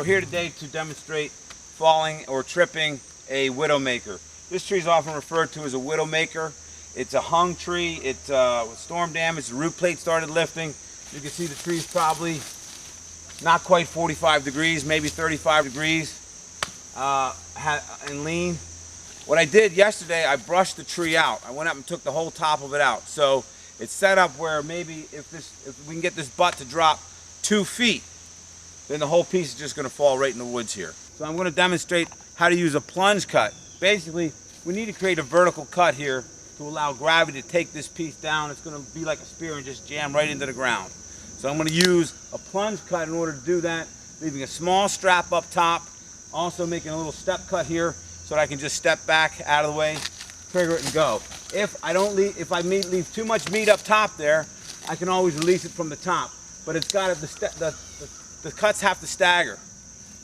here today to demonstrate falling or tripping a widowmaker. This tree is often referred to as a widowmaker. It's a hung tree. It's with storm damage. The root plate started lifting. You can see the tree's probably not quite 45 degrees, maybe 35 degrees and lean. What I did yesterday, I brushed the tree out. I went up and took the whole top of it out. So it's set up where maybe if we can get this butt to drop 2 feet, then the whole piece is just going to fall right in the woods here. So I'm going to demonstrate how to use a plunge cut. Basically, we need to create a vertical cut here to allow gravity to take this piece down. It's going to be like a spear and just jam right into the ground. So I'm going to use a plunge cut in order to do that, leaving a small strap up top, also making a little step cut here so that I can just step back out of the way, trigger it and go. If I leave too much meat up top there, I can always release it from the top. But it's got to, the cuts have to stagger.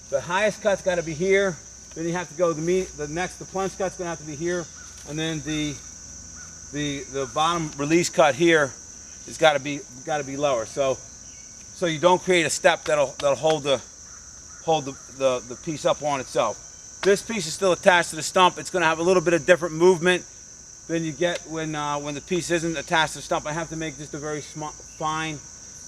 The highest cut's got to be here. Then you have to go the plunge cut's going to have to be here, and then the bottom release cut here has got to be lower. So you don't create a step that'll hold the piece up on itself. This piece is still attached to the stump. It's going to have a little bit of different movement than you get when the piece isn't attached to the stump. I have to make just a very fine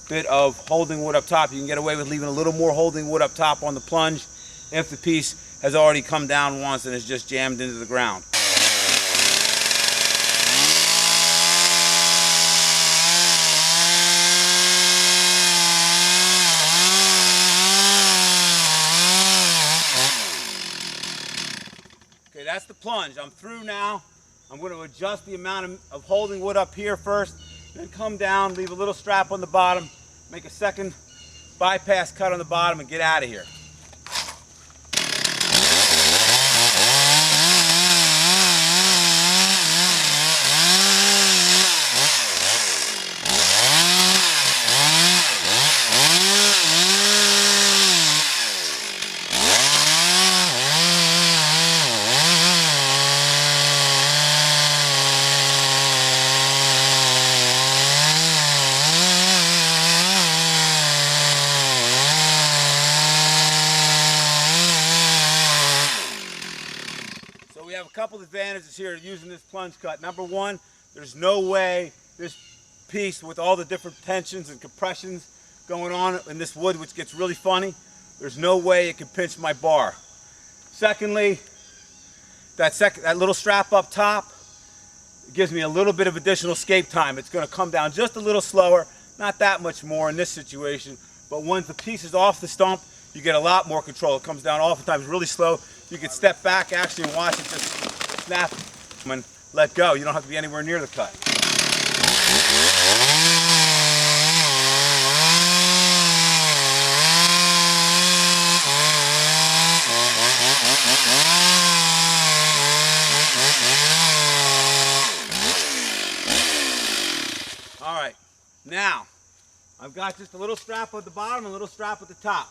bit of holding wood up top. You can get away with leaving a little more holding wood up top on the plunge if the piece has already come down once and is just jammed into the ground. Okay, that's the plunge. I'm through now. I'm going to adjust the amount of holding wood up here first, then come down, leave a little strap on the bottom, make a second bypass cut on the bottom and get out of here. We have a couple advantages here using this plunge cut. Number one, there's no way this piece with all the different tensions and compressions going on in this wood, which gets really funny, there's no way it can pinch my bar. Secondly, that little strap up top gives me a little bit of additional escape time. It's going to come down just a little slower, not that much more in this situation, but once the piece is off the stump, you get a lot more control. It comes down oftentimes really slow. You can step back actually and watch it just snap and let go. You don't have to be anywhere near the cut. All right, now I've got just a little strap at the bottom and a little strap at the top.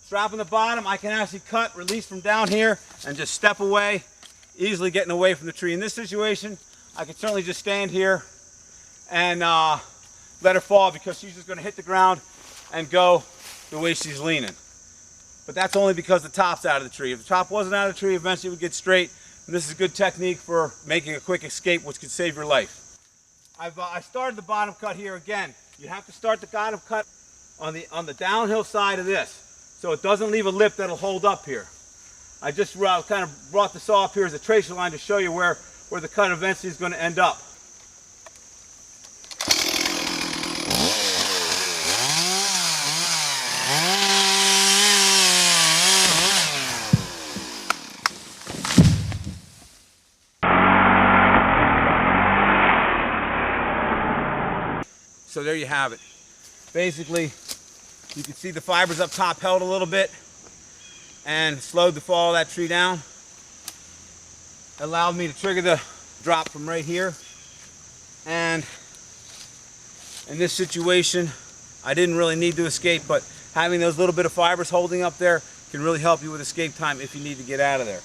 Strap on the bottom, I can actually cut, release from down here, and just step away, easily getting away from the tree. In this situation, I can certainly just stand here and let her fall because she's just going to hit the ground and go the way she's leaning. But that's only because the top's out of the tree. If the top wasn't out of the tree, eventually it would get straight. And this is a good technique for making a quick escape, which could save your life. I started the bottom cut here again. You have to start the bottom cut on the downhill side of this, so it doesn't leave a lip that'll hold up here. I just kind of brought the saw up here as a tracer line to show you where the cut eventually is going to end up. So there you have it. Basically, you can see the fibers up top held a little bit and slowed the fall of that tree down. Allowed me to trigger the drop from right here. And in this situation, I didn't really need to escape, but having those little bit of fibers holding up there can really help you with escape time if you need to get out of there.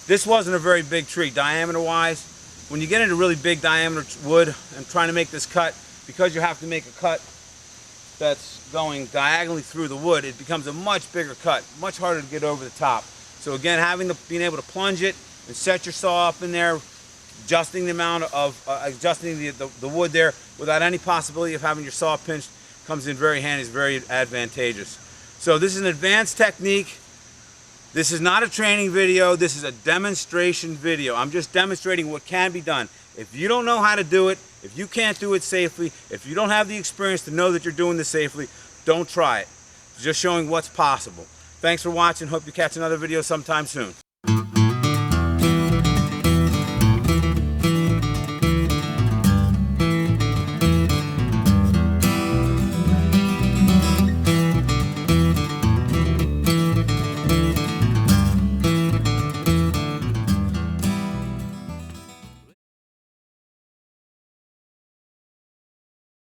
This wasn't a very big tree diameter-wise. When you get into really big diameter wood and trying to make this cut, because you have to make a cut that's going diagonally through the wood, it becomes a much bigger cut, much harder to get over the top. So again, being able to plunge it and set your saw up in there, adjusting the amount of adjusting the wood there without any possibility of having your saw pinched comes in very handy. It's very advantageous. So this is an advanced technique. This is not a training video. This is a demonstration video. I'm just demonstrating what can be done. If you don't know how to do it, if you can't do it safely, if you don't have the experience to know that you're doing this safely, don't try it. Just showing what's possible. Thanks for watching. Hope you catch another video sometime soon.